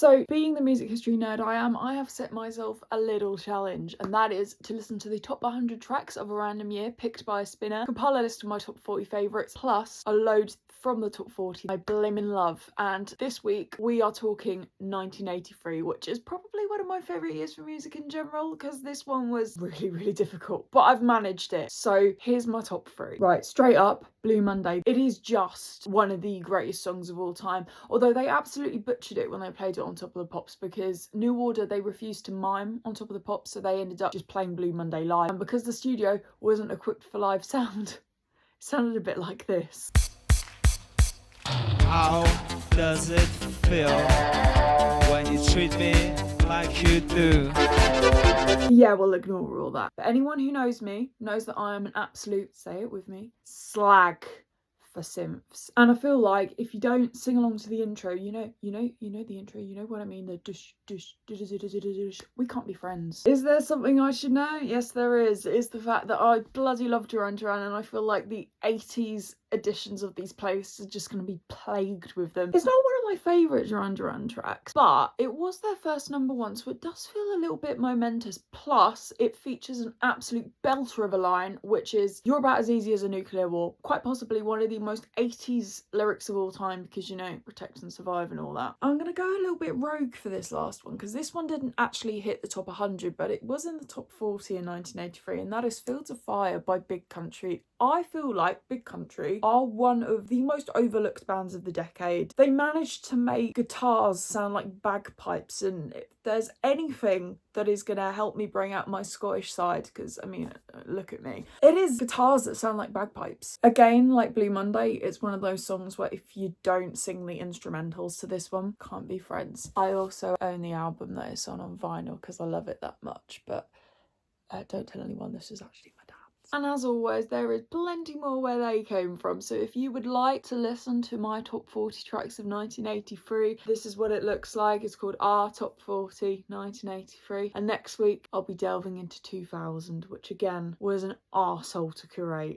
So, being the music history nerd I am, I have set myself a little challenge, and that is to listen to the top 100 tracks of a random year picked by a spinner, compile a list of my top 40 favourites, plus a load from the top 40 I blimmin' love. And this week we are talking 1983, which is probably one of my favourite years for music in general, because this one was really difficult, but I've managed it. So here's my top 3. Right, straight up, Blue Monday. It is just one of the greatest songs of all time, although they absolutely butchered it when they played it on Top of the Pops, because New Order, they refused to mime on Top of the Pops, so they ended up just playing Blue Monday live, and because the studio wasn't equipped for live sound, it sounded a bit like this. How does it feel when you treat me like you do? Yeah, we'll ignore all that. But anyone who knows me knows that I am an absolute, say it with me, slag for synths. And I feel like if you don't sing along to the intro, you know the intro, you know what I mean, the dush, dush, dush, dush, dush, dush, dush, we can't be friends. Is there something I should know? Yes, there is. It's the fact that I bloody love Duran Duran, and I feel like the 80s editions of these playlists are just going to be plagued with them. It's not one of my favourite Duran Duran tracks, but it was their first #1, so it does feel a little bit momentous. Plus, it features an absolute belter of a line, which is, "You're about as easy as a nuclear war." Quite possibly one of the most 80s lyrics of all time, because, you know, protect and survive and all that. I'm going to go a little bit rogue for this last one, because this one didn't actually hit the top 100, but it was in the top 40 in 1983, and that is Fields of Fire by Big Country. I feel like Big Country are one of the most overlooked bands of the decade. They managed to make guitars sound like bagpipes, and if there's anything that is going to help me bring out my Scottish side, because, I mean, look at me, it is guitars that sound like bagpipes. Again, like Blue Monday, it's one of those songs where if you don't sing the instrumentals to this one, can't be friends. I also own the album that it's on vinyl because I love it that much, but don't tell anyone this is actually my dad's. And as always, there is plenty more where they came from, so if you would like to listen to my top 40 tracks of 1983, this is what it looks like. It's called Our Top 40 1983, and next week I'll be delving into 2000, which again was an arsehole to curate.